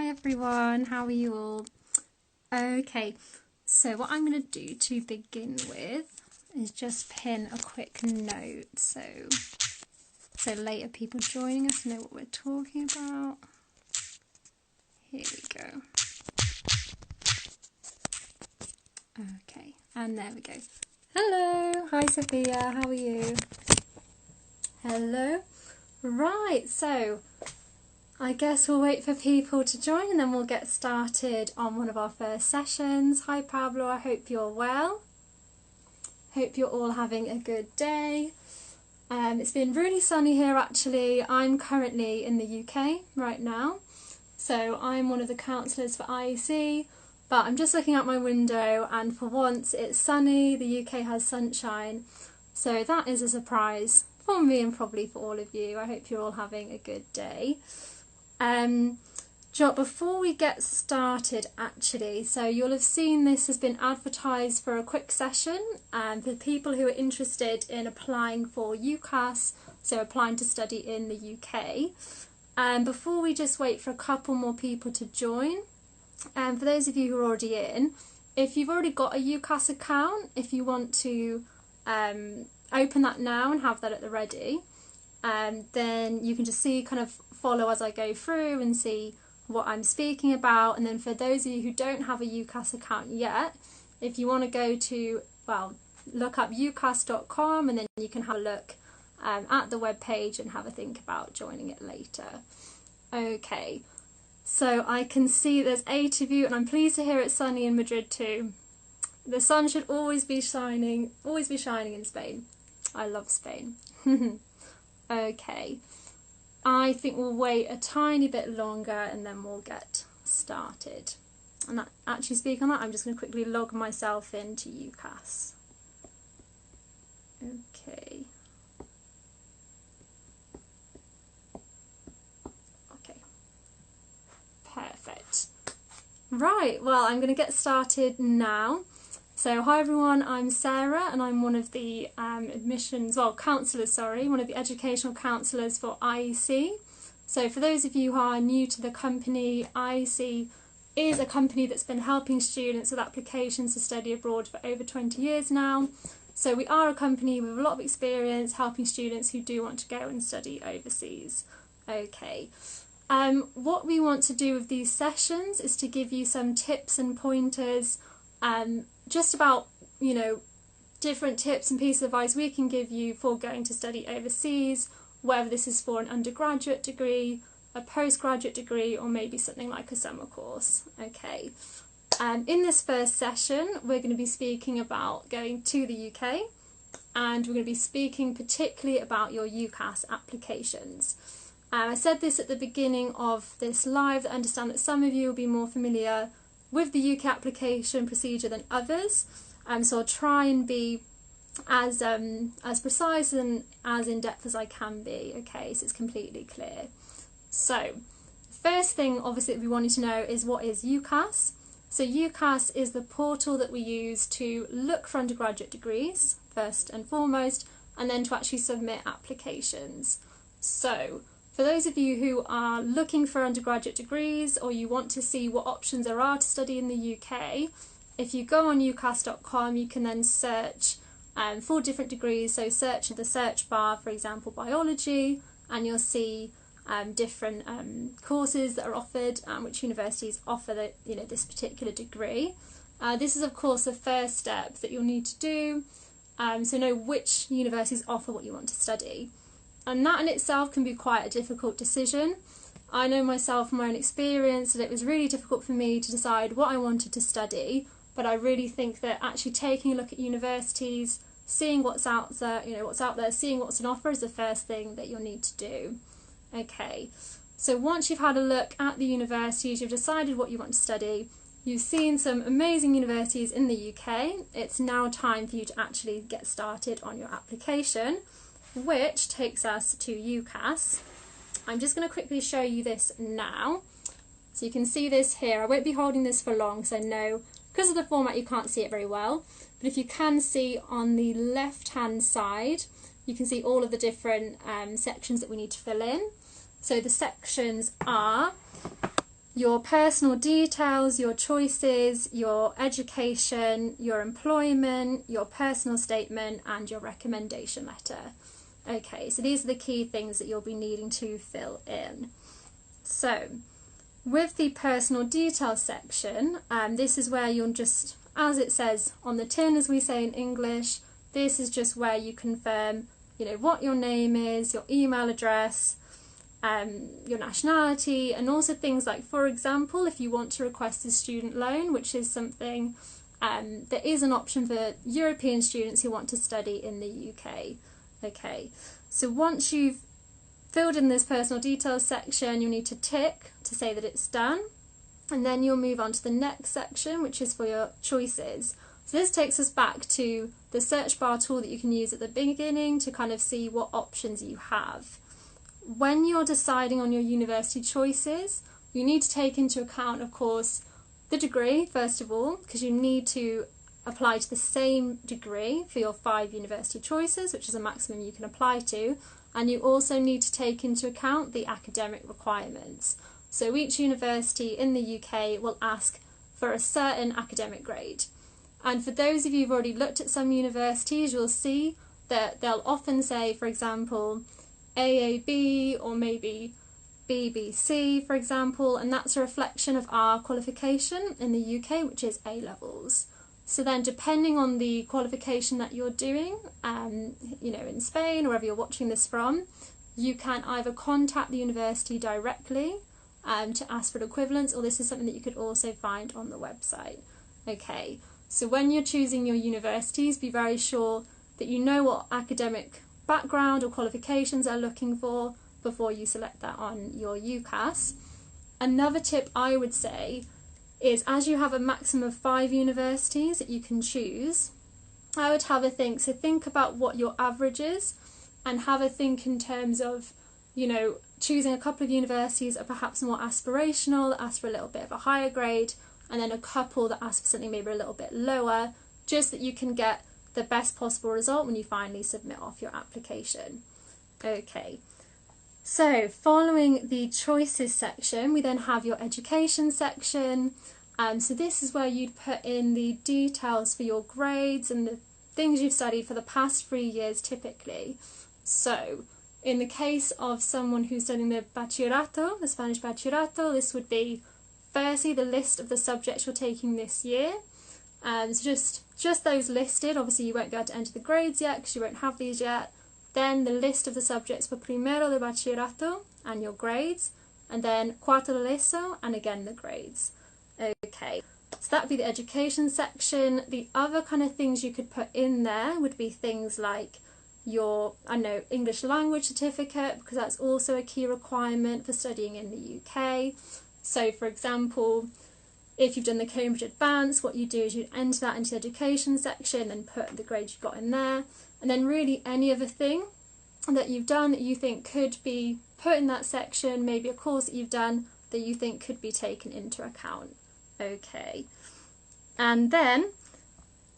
Hi everyone, how are you all? Okay, so what I'm going to do to begin with is just pin a quick note so later people joining us know what we're talking about. Here we go. Okay, and there we go. Hello, hi Sophia, how are you? Hello. Right, so I guess we'll wait for people to join and then we'll get started on one of our first sessions. Hi Pablo, I hope you're well. Hope you're all having a good day. It's been really sunny here actually. I'm currently in the UK right now. So I'm one of the counsellors for IEC, but I'm just looking out my window and for once it's sunny, the UK has sunshine. So that is a surprise for me and probably for all of you. I hope you're all having a good day. Before we get started actually, so you'll have seen this has been advertised for a quick session for people who are interested in applying for UCAS, so applying to study in the UK. Before we just wait for a couple more people to join, for those of you who are already in, if you've already got a UCAS account, if you want to open that now and have that at the ready, then you can just follow as I go through and see what I'm speaking about. And then for those of you who don't have a UCAS account yet, if you want to go to, look up ucas.com and then you can have a look at the web page and have a think about joining it later. Okay, so I can see there's 8 of you and I'm pleased to hear it's sunny in Madrid too. The sun should always be shining in Spain. I love Spain. Okay. I think we'll wait a tiny bit longer and then we'll get started. And actually speaking on that, I'm just going to quickly log myself into UCAS. Okay. Okay. Perfect. Right, well, I'm going to get started now. So hi everyone, I'm Sarah and I'm one of the one of the educational counsellors for IEC. So for those of you who are new to the company, IEC is a company that's been helping students with applications to study abroad for over 20 years now. So we are a company with a lot of experience helping students who do want to go and study overseas. Okay. What we want to do with these sessions is to give you some tips and pointers just about, different tips and pieces of advice we can give you for going to study overseas, whether this is for an undergraduate degree, a postgraduate degree, or maybe something like a summer course. Okay. In this first session, we're going to be speaking about going to the UK, and we're going to be speaking particularly about your UCAS applications. I said this at the beginning of this live, I understand that some of you will be more familiar with the UK application procedure than others, so I'll try and be as precise and as in-depth as I can be, okay, so it's completely clear. So, first thing obviously that we wanted to know is what is UCAS. So UCAS is the portal that we use to look for undergraduate degrees, first and foremost, and then to actually submit applications. So, for those of you who are looking for undergraduate degrees or you want to see what options there are to study in the UK, if you go on ucas.com you can then search for different degrees. So search in the search bar, for example, biology, and you'll see different courses that are offered, which universities offer this particular degree. This is of course the first step that you'll need to do, so know which universities offer what you want to study. And that in itself can be quite a difficult decision. I know myself from my own experience that it was really difficult for me to decide what I wanted to study, but I really think that actually taking a look at universities, seeing what's out there, seeing what's on offer is the first thing that you'll need to do. Okay, so once you've had a look at the universities, you've decided what you want to study, you've seen some amazing universities in the UK, it's now time for you to actually get started on your application, which takes us to UCAS. I'm just going to quickly show you this now. So you can see this here. I won't be holding this for long because I know because of the format you can't see it very well. But if you can see on the left hand side, you can see all of the different sections that we need to fill in. So the sections are your personal details, your choices, your education, your employment, your personal statement, and your recommendation letter. Okay, so these are the key things that you'll be needing to fill in. So, with the personal details section, this is where you'll just, as it says on the tin, as we say in English, this is just where you confirm, what your name is, your email address, your nationality, and also things like, for example, if you want to request a student loan, which is something that is an option for European students who want to study in the UK. Okay, so once you've filled in this personal details section, you'll need to tick to say that it's done, and then you'll move on to the next section, which is for your choices. So this takes us back to the search bar tool that you can use at the beginning to kind of see what options you have. When you're deciding on your university choices, you need to take into account, of course, the degree, first of all, because you need to apply to the same degree for your 5 university choices, which is a maximum you can apply to, and you also need to take into account the academic requirements. So each university in the UK will ask for a certain academic grade. And for those of you who've already looked at some universities, you'll see that they'll often say, for example, AAB or maybe BBC, for example, and that's a reflection of our qualification in the UK, which is A-levels. So then depending on the qualification that you're doing, in Spain or wherever you're watching this from, you can either contact the university directly to ask for an equivalence, or this is something that you could also find on the website. Okay, so when you're choosing your universities, be very sure that you know what academic background or qualifications they're looking for before you select that on your UCAS. Another tip I would say is, as you have a maximum of 5 universities that you can choose, I would have a think. So think about what your average is and have a think in terms of, choosing a couple of universities that are perhaps more aspirational, that ask for a little bit of a higher grade, and then a couple that ask for something maybe a little bit lower, just that you can get the best possible result when you finally submit off your application. Okay, so following the choices section, we then have your education section. So this is where you'd put in the details for your grades and the things you've studied for the past 3 years typically. So in the case of someone who's studying the bachillerato, the Spanish bachillerato, this would be firstly the list of the subjects you're taking this year. So just those listed. Obviously you won't be able to enter the grades yet because you won't have these yet. Then the list of the subjects for primero de bachillerato and your grades, and then cuarto de ESO and again the grades. Okay, so that would be the education section. The other kind of things you could put in there would be things like your, English language certificate, because that's also a key requirement for studying in the UK. So for example, if you've done the Cambridge Advanced, what you do is you'd enter that into the education section and put the grades you've got in there. And then really any other thing that you've done that you think could be put in that section, maybe a course that you've done that you think could be taken into account. Okay. And then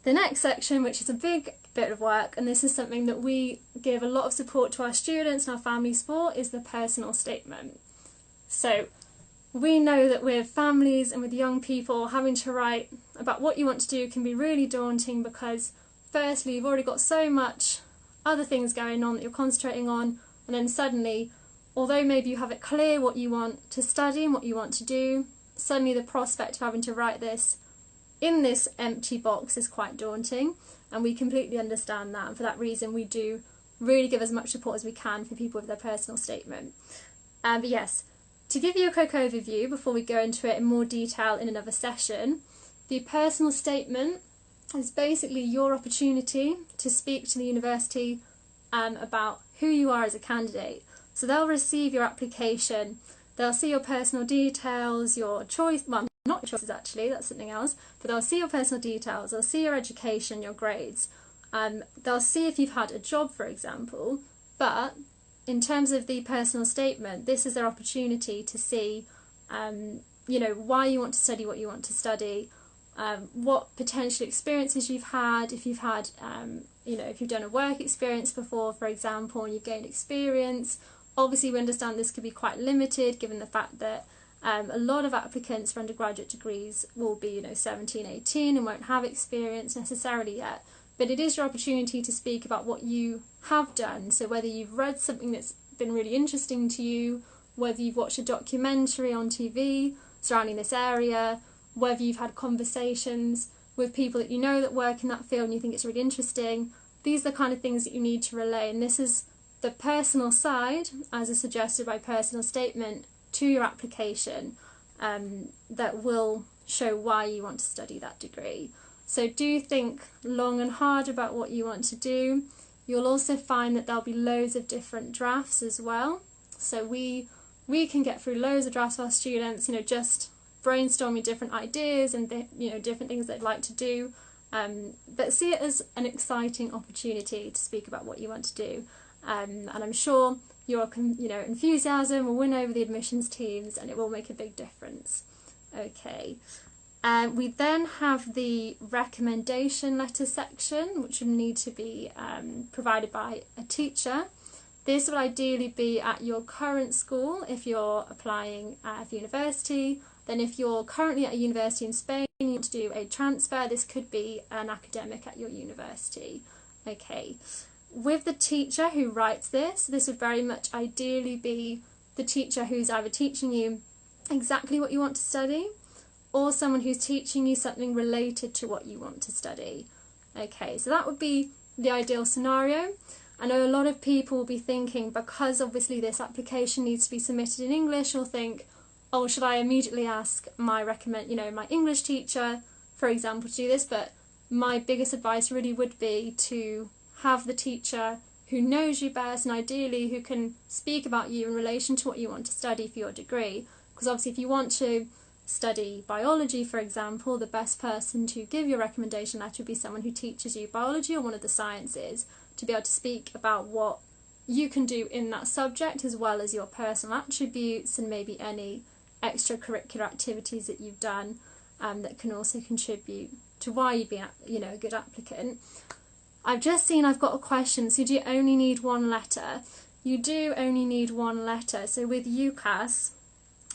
the next section, which is a big bit of work, and this is something that we give a lot of support to our students and our families for, is the personal statement. So we know that with families and with young people, having to write about what you want to do can be really daunting because firstly, you've already got so much other things going on that you're concentrating on, and then suddenly, although maybe you have it clear what you want to study and what you want to do, suddenly the prospect of having to write this in this empty box is quite daunting, and we completely understand that, and for that reason we do really give as much support as we can for people with their personal statement. But yes, to give you a quick overview before we go into it in more detail in another session, the personal statement is basically your opportunity to speak to the university about who you are as a candidate. So they'll receive your application, they'll see your personal details, your choice, well not choices actually, that's something else, but they'll see your personal details, they'll see your education, your grades, they'll see if you've had a job, for example, but in terms of the personal statement, this is their opportunity to see, why you want to study what you want to study, what potential experiences you've had, if you've had, if you've done a work experience before, for example, and you've gained experience. Obviously we understand this could be quite limited given the fact that A lot of applicants for undergraduate degrees will be, 17, 18 and won't have experience necessarily yet. But it is your opportunity to speak about what you have done. So whether you've read something that's been really interesting to you, whether you've watched a documentary on TV surrounding this area, whether you've had conversations with people that you know that work in that field and you think it's really interesting, these are the kind of things that you need to relay. And this is the personal side, as is suggested by personal statement, to your application that will show why you want to study that degree. So do think long and hard about what you want to do. You'll also find that there'll be loads of different drafts as well. So we can get through loads of drafts for our students, just brainstorming different ideas and different things they'd like to do. But see it as an exciting opportunity to speak about what you want to do. And I'm sure your enthusiasm will win over the admissions teams and it will make a big difference. Okay. We then have the recommendation letter section, which will need to be provided by a teacher. This will ideally be at your current school if you're applying for university. Then if you're currently at a university in Spain and you want to do a transfer, this could be an academic at your university. Okay. With the teacher who writes this would very much ideally be the teacher who's either teaching you exactly what you want to study or someone who's teaching you something related to what you want to study. Okay, so that would be the ideal scenario. I know a lot of people will be thinking, because obviously this application needs to be submitted in English, will think, oh, should I immediately ask my my English teacher, for example, to do this? But my biggest advice really would be to have the teacher who knows you best and ideally who can speak about you in relation to what you want to study for your degree. Because obviously if you want to study biology, for example, the best person to give your recommendation letter would be someone who teaches you biology or one of the sciences, to be able to speak about what you can do in that subject as well as your personal attributes and maybe any extracurricular activities that you've done that can also contribute to why you'd be a good applicant. I've just seen I've got a question. So do you only need one letter? You do only need one letter. So with UCAS,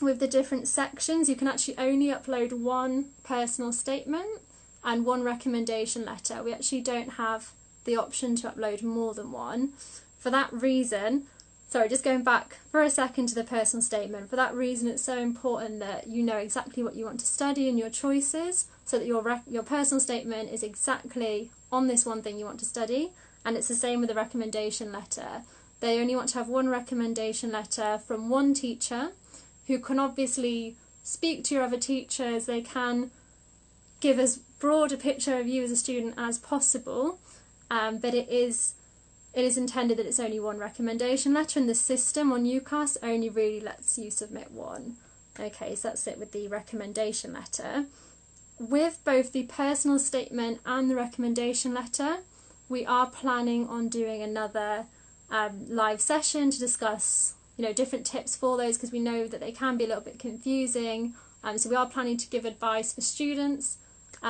with the different sections, you can actually only upload one personal statement and one recommendation letter. We actually don't have the option to upload more than one. For that reason, sorry, just going back for a second to the personal statement, for that reason it's so important that you know exactly what you want to study and your choices, so that your personal statement is exactly on this one thing you want to study. And it's the same with the recommendation letter. They only want to have one recommendation letter from one teacher who can obviously speak to your other teachers. They can give as broad a picture of you as a student as possible, but it is intended that it's only one recommendation letter, and the system on UCAS only really lets you submit one. Okay, so that's it with the recommendation letter. With both the personal statement and the recommendation letter, we are planning on doing another live session to discuss different tips for those, because we know that they can be a little bit confusing. So we are planning to give advice for students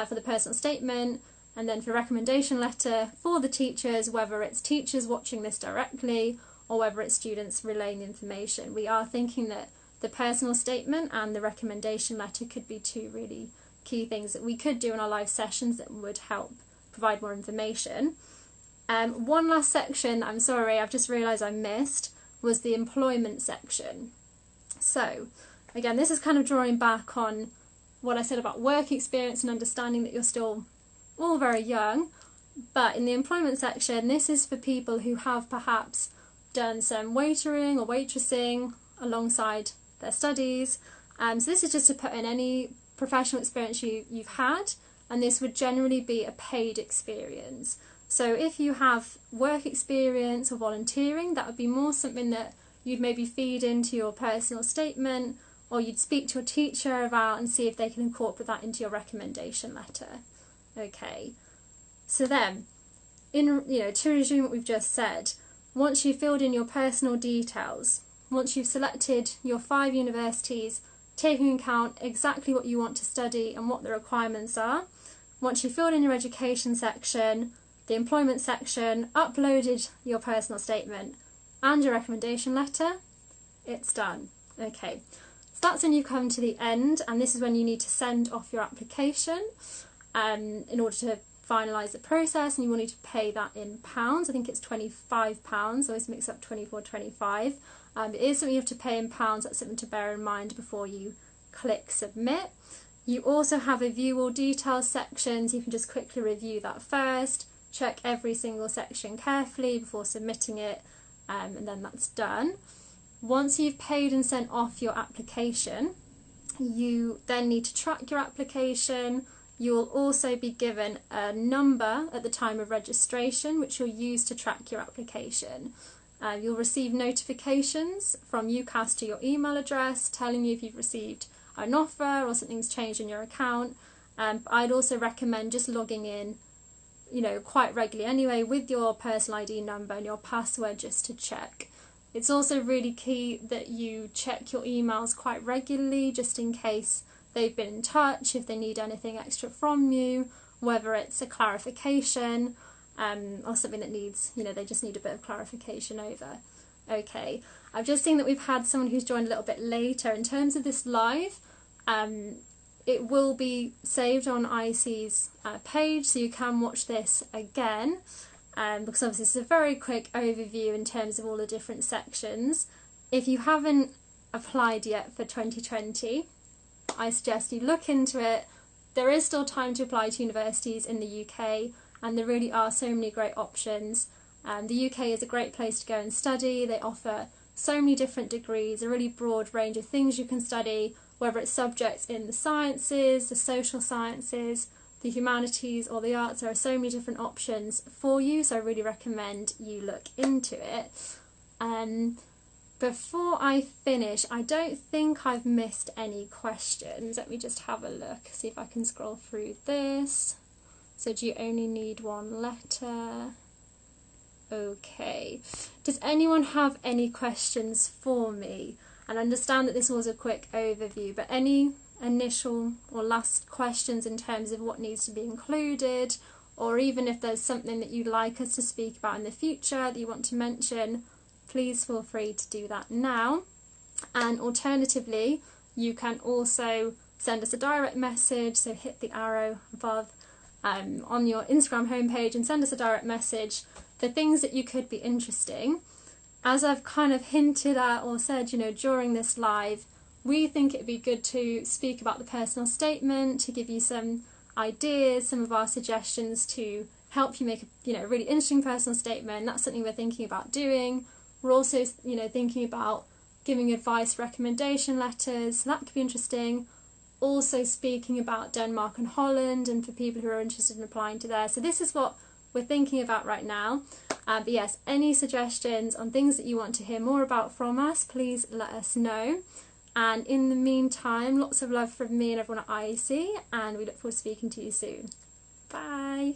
for the personal statement, and then for recommendation letter for the teachers, whether it's teachers watching this directly or whether it's students relaying the information. We are thinking that the personal statement and the recommendation letter could be two really key things that we could do in our live sessions that would help provide more information. One last section, I'm sorry, I've just realised I missed, was the employment section. So again, this is kind of drawing back on what I said about work experience and understanding that you're still all very young, but in the employment section, this is for people who have perhaps done some waitering or waitressing alongside their studies. So this is just to put in any professional experience you've had, and this would generally be a paid experience. So if you have work experience or volunteering, that would be more something that you'd maybe feed into your personal statement, or you'd speak to your teacher about and see if they can incorporate that into your recommendation letter. Okay, so then, to resume what we've just said, once you've filled in your personal details, once you've selected your 5 universities, taking into account exactly what you want to study and what the requirements are, once you've filled in your education section, the employment section, uploaded your personal statement and your recommendation letter, it's done. Okay, so that's when you come to the end, and this is when you need to send off your application in order to finalise the process, and you will need to pay that in pounds. I think it's £25, I always mix up 24, 25. It is something you have to pay in pounds. That's something to bear in mind before you click submit. You also have a view all details section, so you can just quickly review that first, check every single section carefully before submitting it, and then that's done. Once you've paid and sent off your application, you then need to track your application. You will also be given a number at the time of registration, which you'll use to track your application. You'll receive notifications from UCAS to your email address telling you if you've received an offer or something's changed in your account. I'd also recommend just logging in, quite regularly anyway, with your personal ID number and your password just to check. It's also really key that you check your emails quite regularly, just in case they've been in touch, if they need anything extra from you, whether it's a clarification or something that needs, they just need a bit of clarification over. Okay, I've just seen that we've had someone who's joined a little bit later. In terms of this live, it will be saved on IEC's page, so you can watch this again, because obviously this is a very quick overview in terms of all the different sections. If you haven't applied yet for 2020, I suggest you look into it. There is still time to apply to universities in the UK, and there really are so many great options. The UK is a great place to go and study. They offer so many different degrees, a really broad range of things you can study, whether it's subjects in the sciences, the social sciences, the humanities or the arts. There are so many different options for you, so I really recommend you look into it. Before I finish, I don't think I've missed any questions. Let me just have a look, see if I can scroll through this. So do you only need one letter? Okay. Does anyone have any questions for me? And I understand that this was a quick overview, but any initial or last questions in terms of what needs to be included, or even if there's something that you'd like us to speak about in the future that you want to mention, please feel free to do that now. And alternatively, you can also send us a direct message, so hit the arrow above on your Instagram homepage and send us a direct message for things that you could be interesting. As I've kind of hinted at or said, during this live, we think it'd be good to speak about the personal statement, to give you some ideas, some of our suggestions to help you make a really interesting personal statement. That's something we're thinking about doing. We're also thinking about giving advice recommendation letters, so that could be interesting. Also speaking about Denmark and Holland, and for people who are interested in applying to there. So this is what we're thinking about right now. But yes, any suggestions on things that you want to hear more about from us, please let us know. And in the meantime, lots of love from me and everyone at IEC, and we look forward to speaking to you soon. Bye!